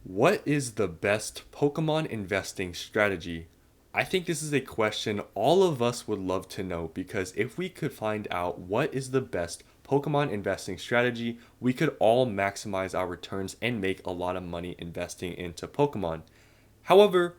What is the best Pokemon investing strategy? I think this is a question all of us would love to know because if we could find out what is the best Pokemon investing strategy, we could all maximize our returns and make a lot of money investing into Pokemon. However,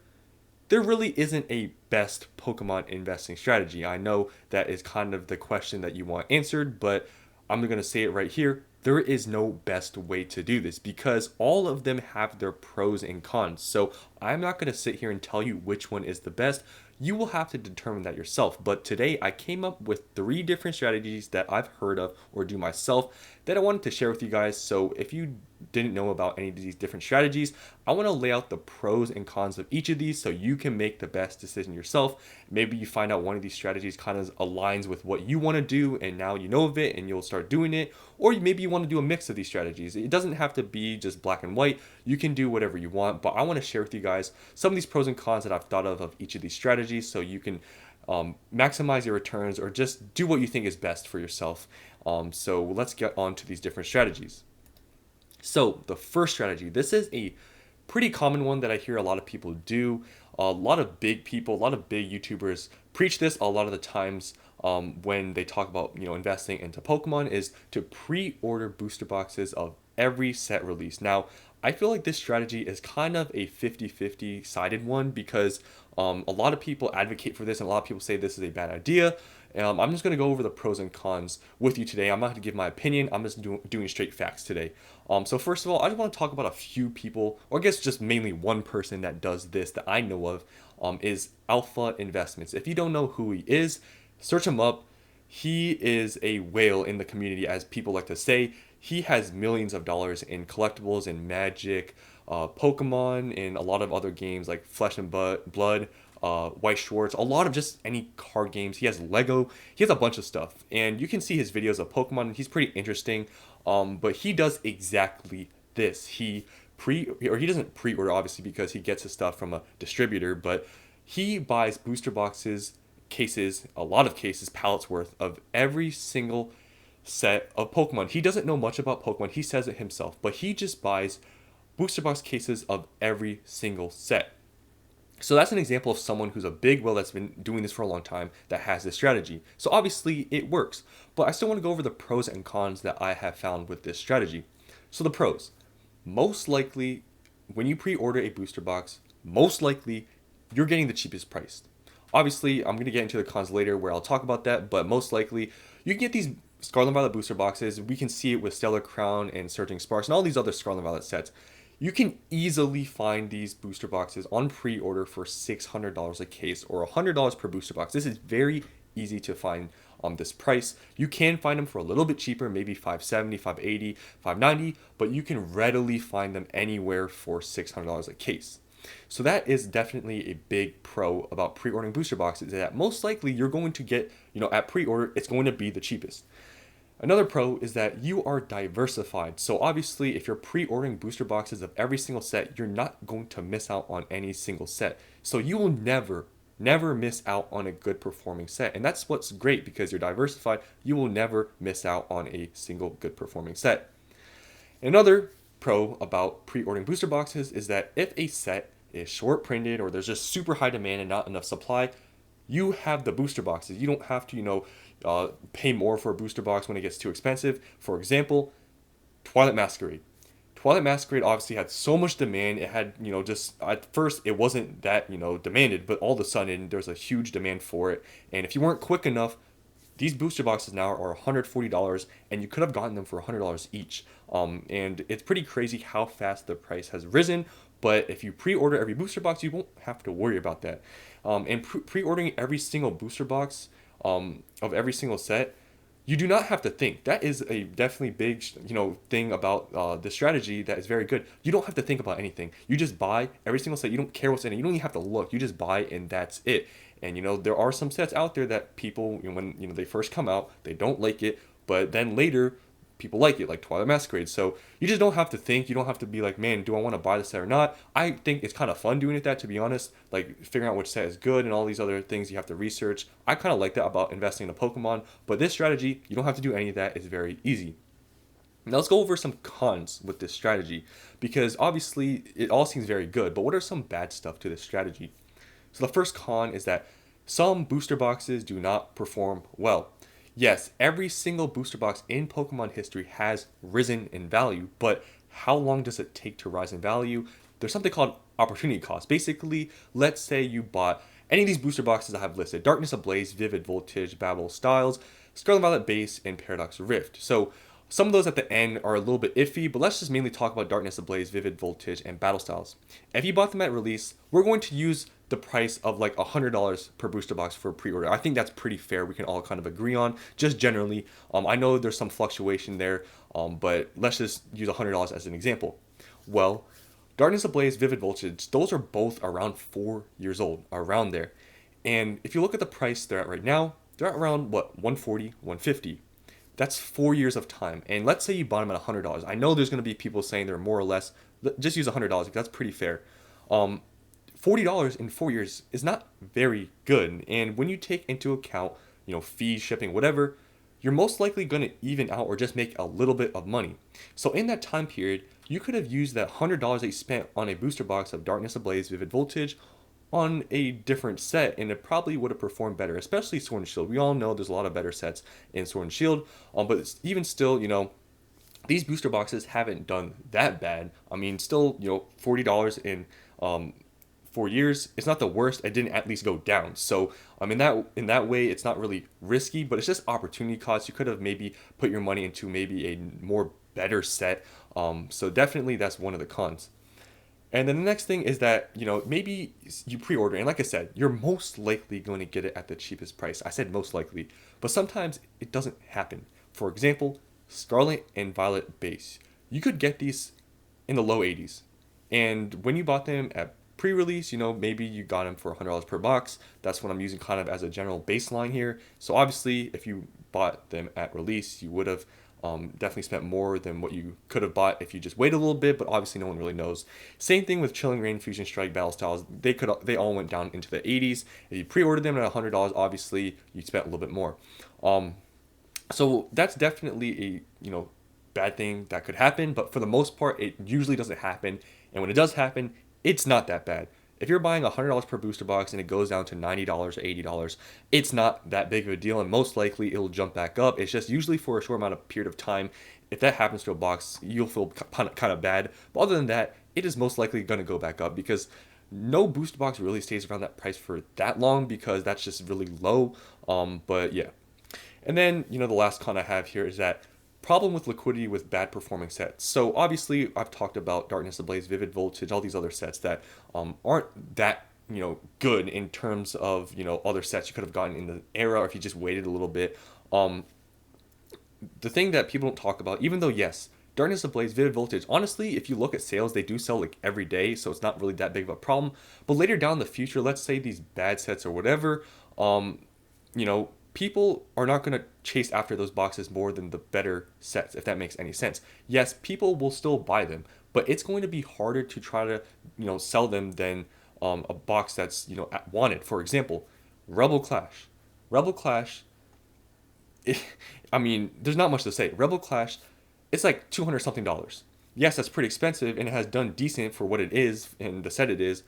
there really isn't a best Pokemon investing strategy. I know that is kind of the question that you want answered, but I'm going to say it right here. There is no best way to do this because all of them have their pros and cons. So I'm not going to sit here and tell you which one is the best. You will have to determine that yourself. But today I came up with three different strategies that I've heard of or do myself that I wanted to share with you guys. So if you didn't know about any of these different strategies, I want to lay out the pros and cons of each of these so you can make the best decision yourself. Maybe you find out one of these strategies kind of aligns with what you want to do and now you know of it and you'll start doing it. Or maybe you want to do a mix of these strategies. It doesn't have to be just black and white. You can do whatever you want, but I want to share with you guys some of these pros and cons that I've thought of each of these strategies so you can maximize your returns or just do what you think is best for yourself. So let's get on to these different strategies. So the first strategy, this is a pretty common one that I hear a lot of people do. A lot of big people, a lot of big YouTubers preach this a lot of the times when they talk about investing into Pokemon is to pre-order booster boxes of every set release. Now, I feel like this strategy is kind of a 50-50 sided one because a lot of people advocate for this and a lot of people say this is a bad idea. I'm just going to go over the pros and cons with you today. I'm not going to give my opinion. I'm just doing straight facts today. So first of all, I just want to talk about a few people, or I guess just mainly one person that does this that I know of, is Alpha Investments. If you don't know who he is, search him up. He is a whale in the community, as people like to say. He has millions of dollars in collectibles and Magic, Pokemon, and a lot of other games like Flesh and Blood, White Schwartz, a lot of just any card games. He has Lego. He has a bunch of stuff, and you can see his videos of Pokemon. He's pretty interesting, but he does exactly this. He doesn't pre-order obviously because he gets his stuff from a distributor, but he buys booster boxes, cases, a lot of cases, pallets worth of every single set of Pokemon. He doesn't know much about Pokemon. He says it himself, but he just buys booster box cases of every single set. So that's an example of someone who's a big whale that's been doing this for a long time that has this strategy. So obviously it works, but I still want to go over the pros and cons that I have found with this strategy. So the pros, most likely when you pre-order a booster box, most likely you're getting the cheapest price. Obviously, I'm going to get into the cons later where I'll talk about that, but most likely you can get these Scarlet and Violet booster boxes. We can see it with Stellar Crown and Surging Sparks and all these other Scarlet and Violet sets. You can easily find these booster boxes on pre-order for $600 a case or $100 per booster box. This is very easy to find on this price. You can find them for a little bit cheaper, maybe $570, $580, $590, but you can readily find them anywhere for $600 a case. So that is definitely a big pro about pre-ordering booster boxes, is that most likely you're going to get, at pre-order, it's going to be the cheapest. Another pro is that you are diversified. So obviously, if you're pre-ordering booster boxes of every single set, you're not going to miss out on any single set. So you will never miss out on a good performing set. And that's what's great because you're diversified. You will never miss out on a single good performing set. Another pro about pre-ordering booster boxes is that if a set is short printed or there's just super high demand and not enough supply, you have the booster boxes. You don't have to, pay more for a booster box when it gets too expensive. For example, Twilight Masquerade. Twilight Masquerade obviously had so much demand. It had, just at first it wasn't that, demanded, but all of a sudden there's a huge demand for it. And if you weren't quick enough, these booster boxes now are $140 and you could have gotten them for $100 each. And it's pretty crazy how fast the price has risen. But if you pre-order every booster box, you won't have to worry about that. And pre-ordering every single booster box of every single set, you do not have to think. That is a definitely big, thing about the strategy that is very good. You don't have to think about anything. You just buy every single set. You don't care what's in it. You don't even have to look. You just buy and that's it. And there are some sets out there that people, when they first come out, they don't like it, but then later people like it, like Twilight Masquerade. So you just don't have to think. You don't have to be like, man, do I want to buy this set or not? I think it's kind of fun doing it that, to be honest, like figuring out which set is good and all these other things you have to research. I kind of like that about investing in a Pokemon, but this strategy, you don't have to do any of that. It's very easy. Now let's go over some cons with this strategy because obviously it all seems very good, but what are some bad stuff to this strategy? So the first con is that some booster boxes do not perform well. Yes, every single booster box in Pokemon history has risen in value, but how long does it take to rise in value? There's something called opportunity cost. Basically, let's say you bought any of these booster boxes I have listed: Darkness Ablaze, Vivid Voltage, Babel Styles, Scarlet Violet Base, and Paradox Rift. So some of those at the end are a little bit iffy, but let's just mainly talk about Darkness Ablaze, Vivid Voltage, and Battle Styles. If you bought them at release, we're going to use the price of like $100 per booster box for pre-order. I think that's pretty fair. We can all kind of agree on, just generally. I know there's some fluctuation there, but let's just use $100 as an example. Well, Darkness Ablaze, Vivid Voltage, those are both around 4 years old, around there. And if you look at the price they're at right now, they're at around what, 140, 150. That's 4 years of time. And let's say you bought them at $100. I know there's going to be people saying they're more or less. Just use $100 because that's pretty fair. $40 in 4 years is not very good. And when you take into account, fees, shipping, whatever, you're most likely going to even out or just make a little bit of money. So in that time period, you could have used that $100 that you spent on a booster box of Darkness Ablaze, Vivid Voltage on a different set, and it probably would have performed better, especially Sword and Shield. We all know there's a lot of better sets in Sword and Shield, but even still, these booster boxes haven't done that bad. I mean, still, $40 in 4 years, it's not the worst. It didn't at least go down. So in that way, it's not really risky, but it's just opportunity cost. You could have maybe put your money into maybe a more better set. So definitely that's one of the cons. And then the next thing is that, maybe you pre-order, and like I said, you're most likely going to get it at the cheapest price. I said most likely, but sometimes it doesn't happen. For example, Scarlet and Violet Base. You could get these in the low 80s. And when you bought them at pre-release, maybe you got them for $100 per box. That's what I'm using kind of as a general baseline here. So obviously, if you bought them at release, you would have definitely spent more than what you could have bought if you just waited a little bit, but obviously no one really knows. Same thing with Chilling Reign, Fusion Strike, Battle Styles. They all went down into the 80s. If you pre-ordered them at $100, obviously you spent a little bit more. So that's definitely a bad thing that could happen, but for the most part, it usually doesn't happen. And when it does happen, it's not that bad. If you're buying $100 per booster box and it goes down to $90 or $80, it's not that big of a deal, and most likely it'll jump back up. It's just usually for a short amount of period of time. If that happens to a box, you'll feel kind of bad. But other than that, it is most likely going to go back up because no booster box really stays around that price for that long because that's just really low. But yeah. And then, the last con I have here is that problem with liquidity with bad performing sets. So obviously I've talked about Darkness Ablaze, Vivid Voltage, all these other sets that aren't that good in terms of other sets you could have gotten in the era, or if you just waited a little bit. The thing that people don't talk about, even though yes, Darkness Ablaze, Vivid Voltage, honestly, if you look at sales, they do sell like every day, so it's not really that big of a problem. But later down in the future, let's say these bad sets or whatever, people are not going to chase after those boxes more than the better sets, if that makes any sense. Yes, people will still buy them, but it's going to be harder to try to, sell them than a box that's, wanted. For example, Rebel Clash. Rebel Clash, there's not much to say. Rebel Clash, it's like $200 something. Yes, that's pretty expensive, and it has done decent for what it is and the set it is.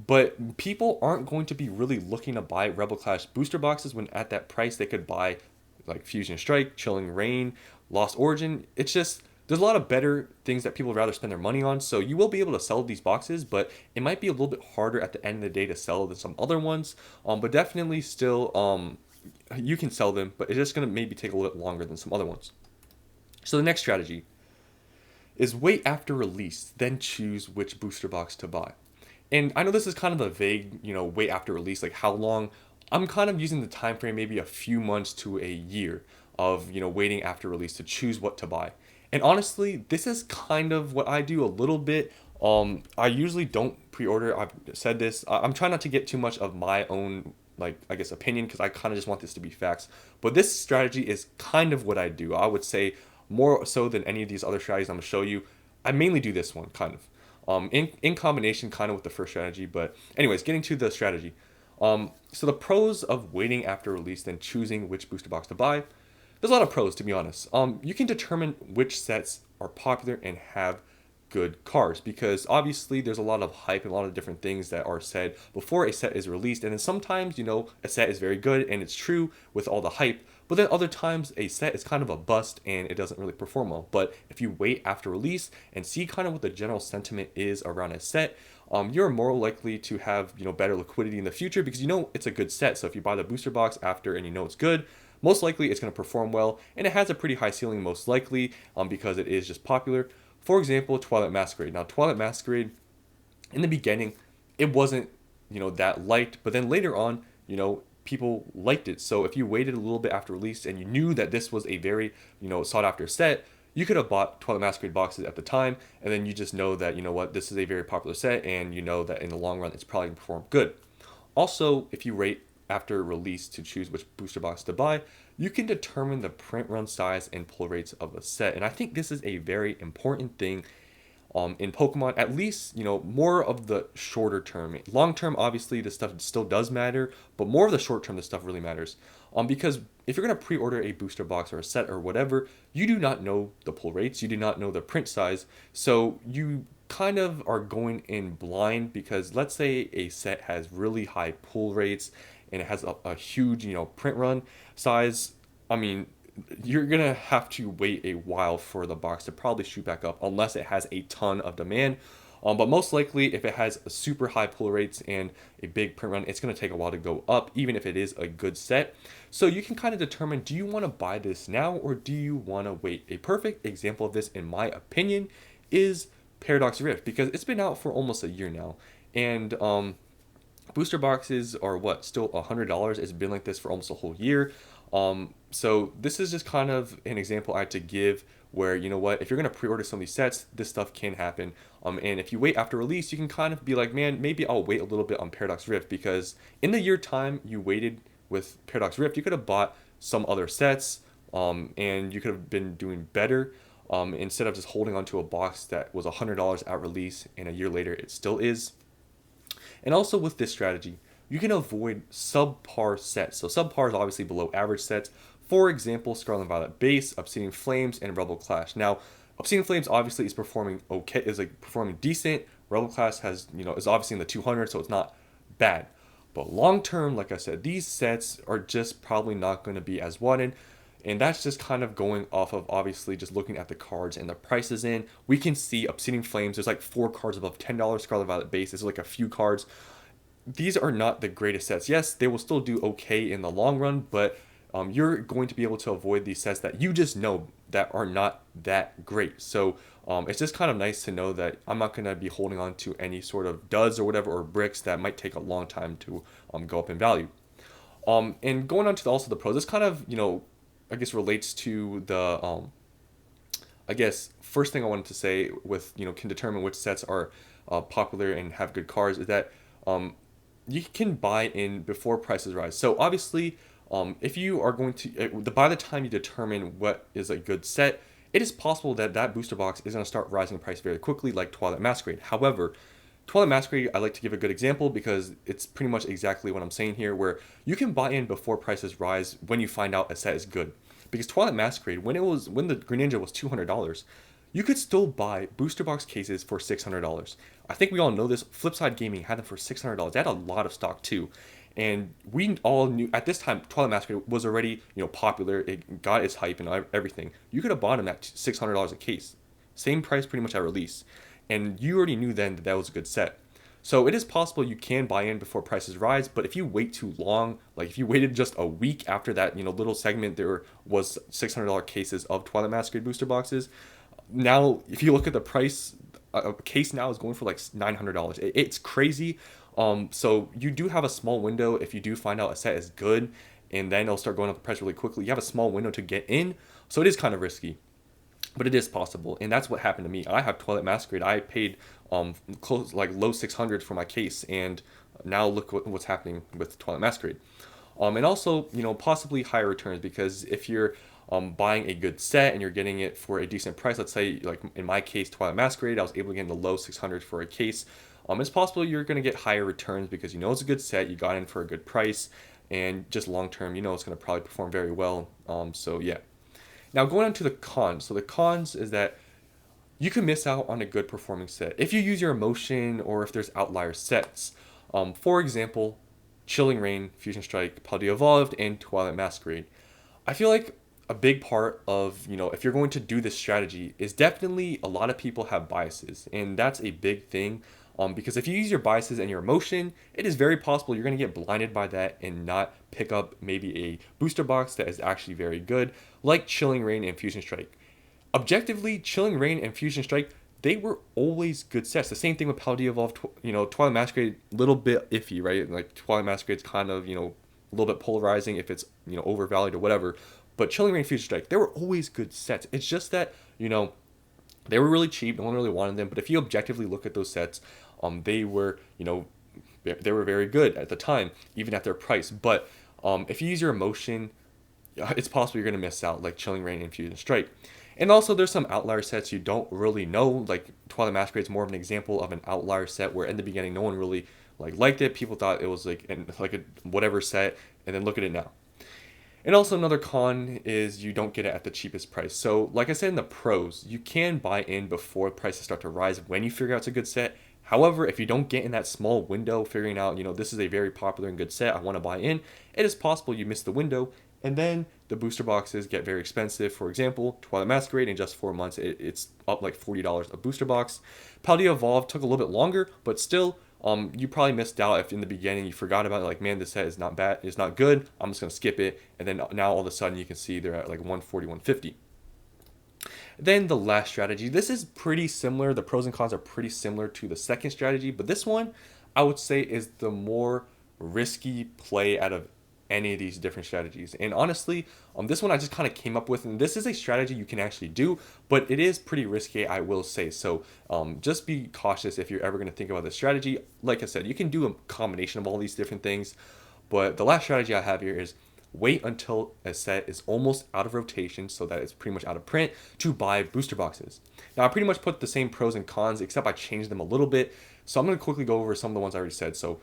But people aren't going to be really looking to buy Rebel Clash booster boxes when at that price they could buy like Fusion Strike, Chilling Reign, Lost Origin. It's just, there's a lot of better things that people would rather spend their money on. So you will be able to sell these boxes, but it might be a little bit harder at the end of the day to sell than some other ones. But definitely still, you can sell them, but it's just going to maybe take a little bit longer than some other ones. So the next strategy is wait after release, then choose which booster box to buy. And I know this is kind of a vague, wait after release, like how long. I'm kind of using the time frame, maybe a few months to a year of, waiting after release to choose what to buy. And honestly, this is kind of what I do a little bit. I usually don't pre-order. I've said this. I'm trying not to get too much of my own, opinion, because I kind of just want this to be facts. But this strategy is kind of what I do. I would say more so than any of these other strategies I'm going to show you. I mainly do this one, kind of. In combination kind of with the first strategy. But anyways, getting to the strategy. So the pros of waiting after release, then choosing which booster box to buy. There's a lot of pros, to be honest. You can determine which sets are popular and have good cards, because obviously there's a lot of hype and a lot of different things that are said before a set is released. And then sometimes, a set is very good and it's true with all the hype, but then other times a set is kind of a bust and it doesn't really perform well. But if you wait after release and see kind of what the general sentiment is around a set, you're more likely to have better liquidity in the future, because it's a good set. So if you buy the booster box after and it's good, most likely it's going to perform well, and it has a pretty high ceiling most likely, because it is just popular. For example, Twilight Masquerade. Now, Twilight Masquerade, in the beginning, it wasn't that liked, but then later on, people liked it. So if you waited a little bit after release and you knew that this was a very sought after set, you could have bought Twilight Masquerade boxes at the time, and then you just know that this is a very popular set, and that in the long run it's probably going to perform good. Also, if you rate after release to choose which booster box to buy, you can determine the print run size and pull rates of a set. And I think this is a very important thing in Pokemon, at least, more of the shorter term. Long term, obviously, this stuff still does matter, but more of the short term, this stuff really matters. Because if you're going to pre-order a booster box or a set or whatever, you do not know the pull rates, you do not know the print size, so you kind of are going in blind, because let's say a set has really high pull rates and it has a huge, print run size. I mean, you're gonna have to wait a while for the box to probably shoot back up, unless it has a ton of demand. But most likely, if it has a super high pull rates and a big print run, it's going to take a while to go up, even if it is a good set. So you can kind of determine, do you want to buy this now or do you want to wait? A perfect example of this, in my opinion, is Paradox Rift, because it's been out for almost a year now. And booster boxes are still $100. It's been like this for almost a whole year. So this is just kind of an example I had to give, where if you're going to pre-order some of these sets, this stuff can happen. And if you wait after release, you can kind of be like, man, maybe I'll wait a little bit on Paradox Rift, because in the year time you waited with Paradox Rift, you could have bought some other sets, and you could have been doing better, instead of just holding onto a box that was $100 at release and a year later it still is. And also with this strategy, you can avoid subpar sets. So subpar is obviously below average sets. For example, Scarlet and Violet Base, Obsidian Flames, and Rebel Clash. Now, Obsidian Flames obviously is performing okay, is like performing decent. Rebel Clash has, is obviously in the 200, so it's not bad. But long term, like I said, these sets are just probably not going to be as wanted. And that's just kind of going off of obviously just looking at the cards and the prices in. We can see Obsidian Flames, there's like 4 cards above $10. Scarlet Violet Base, there's like a few cards. These are not the greatest sets. Yes, they will still do okay in the long run, but you're going to be able to avoid these sets that you just know that are not that great. So it's just kind of nice to know that I'm not going to be holding on to any sort of duds or whatever, or bricks that might take a long time to go up in value. And going on to also the pros, this kind of, I guess relates to the, I guess, first thing I wanted to say with, can determine which sets are popular and have good cards, is that you can buy in before prices rise. So obviously, if you are going to, by the time you determine what is a good set, it is possible that that booster box is going to start rising in price very quickly, like Twilight Masquerade. However, Twilight Masquerade, I like to give a good example because it's pretty much exactly what I'm saying here, where you can buy in before prices rise when you find out a set is good. Because Twilight Masquerade, when the Greninja was $200, you could still buy booster box cases for $600. I think we all know this. Flipside Gaming had them for $600. They had a lot of stock too. And we all knew at this time Twilight Masquerade was already, popular. It got its hype and everything. You could have bought them at $600 a case. Same price pretty much at release. And you already knew then that was a good set. So it is possible you can buy in before prices rise, but if you wait too long, like if you waited just a week after that, little segment, there was $600 cases of Twilight Masquerade booster boxes. Now, if you look at the price, a case now is going for like $900. It's crazy. So you do have a small window if you do find out a set is good, and then it'll start going up the price really quickly. You have a small window to get in, so it is kind of risky. But it is possible, and that's what happened to me. I have Twilight Masquerade. I paid close, like low 600s for my case, and now look what's happening with Twilight Masquerade. And also, possibly higher returns, because if you're buying a good set and you're getting it for a decent price, let's say like in my case, Twilight Masquerade, I was able to get in the low 600s for a case. It's possible you're going to get higher returns because it's a good set, you got in for a good price, and just long term, it's going to probably perform very well. So yeah. Now going on to the cons. So the cons is that you can miss out on a good performing set if you use your emotion or if there's outlier sets. For example, Chilling Reign, Fusion Strike, Paldea Evolved, and Twilight Masquerade. I feel like a big part of, if you're going to do this strategy is definitely a lot of people have biases, and that's a big thing. Because if you use your biases and your emotion, it is very possible you're going to get blinded by that and not pick up maybe a booster box that is actually very good, like Chilling Reign and Fusion Strike. Objectively, Chilling Reign and Fusion Strike, they were always good sets. The same thing with Paldea Evolved, Twilight Masquerade, little bit iffy, right? Like Twilight Masquerade's kind of, a little bit polarizing if it's, overvalued or whatever. But Chilling Reign and Fusion Strike, they were always good sets. It's just that, they were really cheap. No one really wanted them. But if you objectively look at those sets, they were, they were very good at the time, even at their price. But if you use your emotion, it's possible you're going to miss out, like Chilling Reign and Fusion Strike. And also, there's some outlier sets you don't really know. Like Twilight Masquerade is more of an example of an outlier set where in the beginning no one really liked it. People thought it was like a whatever set, and then look at it now. And also another con is you don't get it at the cheapest price. So like I said in the pros, you can buy in before prices start to rise when you figure out it's a good set. However, if you don't get in that small window figuring out, this is a very popular and good set, I want to buy in, it is possible you miss the window, and then the booster boxes get very expensive. For example, Twilight Masquerade, in just 4 months, it's up like $40 a booster box. Paldea Evolved took a little bit longer, but still, you probably missed out if in the beginning you forgot about it, like, man, this set is not bad, it's not good, I'm just going to skip it, and then now all of a sudden you can see they're at like 140, 150. Then the last strategy, this is pretty similar, the pros and cons are pretty similar to the second strategy, but this one I would say is the more risky play out of any of these different strategies. And honestly, this one I just kind of came up with, and this is a strategy you can actually do, but it is pretty risky, I will say. So just be cautious if you're ever going to think about this strategy. Like I said, you can do a combination of all these different things, but the last strategy I have here is wait until a set is almost out of rotation, so that it's pretty much out of print, to buy booster boxes. Now I pretty much put the same pros and cons, except I changed them a little bit. So I'm going to quickly go over some of the ones I already said. So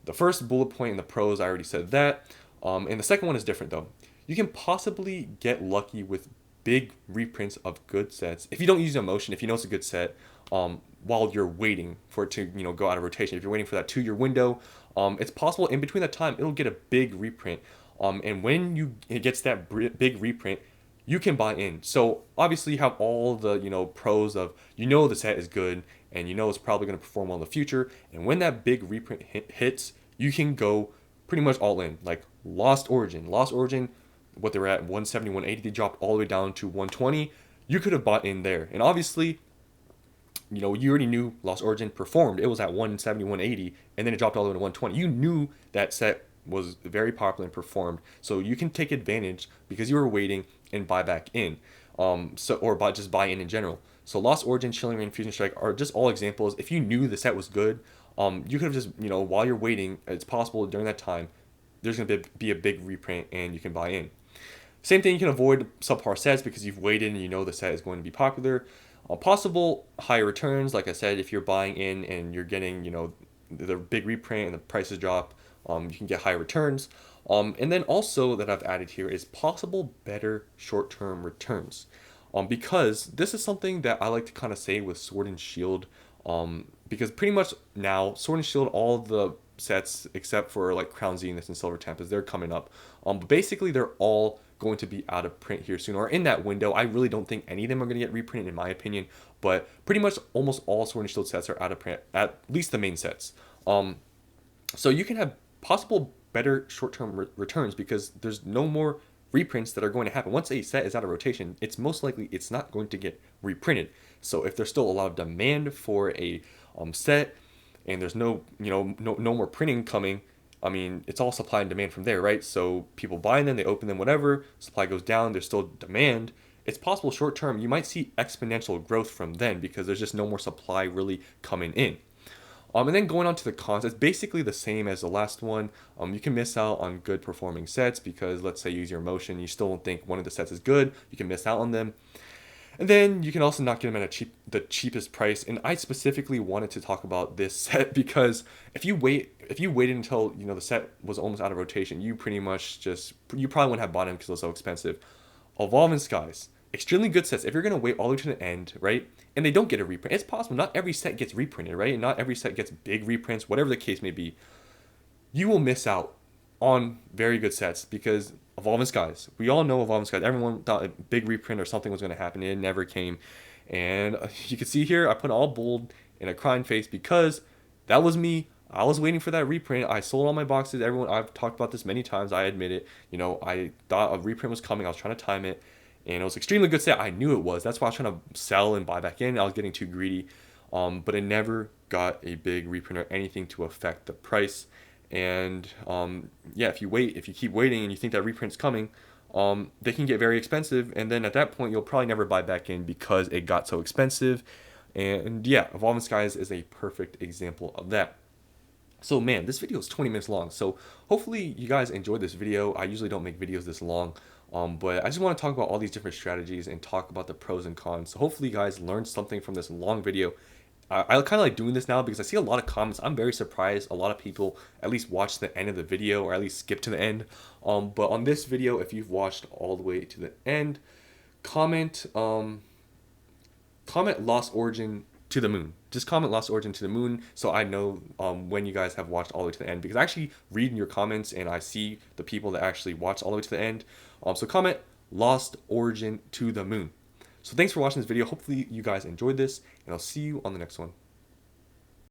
the first bullet point in the pros, I already said that. And the second one is different though. You can possibly get lucky with big reprints of good sets if you don't use emotion. If you know it's a good set, while you're waiting for it to go out of rotation. If you're waiting for that 2-year window, it's possible in between that time it'll get a big reprint. And when it gets that big reprint, you can buy in. So obviously you have all the pros of the set is good and it's probably going to perform well in the future. And when that big reprint hits, you can go pretty much all in. Like Lost Origin, what they were at 170, 180, they dropped all the way down to 120. You could have bought in there, and obviously, you already knew Lost Origin performed. It was at 170, 180, and then it dropped all the way to 120. You knew that set was very popular and performed, so you can take advantage because you were waiting and buy back in. Just buy in general. So Lost Origin, Chilling Reign, Fusion Strike are just all examples. If you knew the set was good, you could have just, while you're waiting, it's possible during that time, there's going to be a big reprint and you can buy in. Same thing, you can avoid subpar sets because you've waited and the set is going to be popular. Possible higher returns, like I said, if you're buying in and you're getting, the big reprint and the prices drop, you can get higher returns. And then also that I've added here is possible better short-term returns. Because this is something that I like to kind of say with Sword and Shield, because pretty much now Sword and Shield, all the sets except for like Crown Zenith and Silver Tempest, they're coming up. But basically they're all going to be out of print here soon, or in that window. I really don't think any of them are going to get reprinted in my opinion, but pretty much almost all Sword and Shield sets are out of print, at least the main sets. So you can have possible better short-term returns because there's no more reprints that are going to happen. Once a set is out of rotation, it's most likely it's not going to get reprinted. So if there's still a lot of demand for a set and there's no more printing coming, I mean, it's all supply and demand from there, right? So people buy them, they open them, whatever, supply goes down, there's still demand. It's possible short term you might see exponential growth from then because there's just no more supply really coming in. And then going on to the cons, it's basically the same as the last one. You can miss out on good performing sets because let's say you use your emotion, you still don't think one of the sets is good, you can miss out on them. And then you can also not get them at the cheapest price. And I specifically wanted to talk about this set because if you waited until the set was almost out of rotation, you probably wouldn't have bought them because it was so expensive. Evolving Skies. extremely good sets, if you're going to wait all the way to the end, right, and they don't get a reprint, it's possible. Not every set gets reprinted, right? And not every set gets big reprints, whatever the case may be. You will miss out on very good sets because Evolving Skies. We all know Evolving Skies. Everyone thought a big reprint or something was going to happen. It never came. And you can see here, I put all bold and a crying face because that was me. I was waiting for that reprint. I sold all my boxes. Everyone, I've talked about this many times. I admit it. You know, I thought a reprint was coming. I was trying to time it, and it was extremely good set. I knew it was. That's why I was trying to sell and buy back in. I was getting too greedy, but it never got a big reprint or anything to affect the price. And yeah, if you keep waiting and you think that reprint's coming, they can get very expensive, and then at that point you'll probably never buy back in because it got so expensive. And yeah, Evolving Skies is a perfect example of that. So man, this video is 20 minutes long. So hopefully you guys enjoyed this video. I usually don't make videos this long, but I just want to talk about all these different strategies and talk about the pros and cons. So hopefully you guys learned something from this long video. I kind of like doing this now because I see a lot of comments. I'm very surprised a lot of people at least watch the end of the video or at least skip to the end. But on this video, if you've watched all the way to the end, comment comment Lost Origin to the moon. Just comment Lost Origin to the moon so I know when you guys have watched all the way to the end, because I actually read in your comments and I see the people that actually watch all the way to the end. So comment Lost Origin to the moon. So thanks for watching this video. Hopefully you guys enjoyed this, and I'll see you on the next one.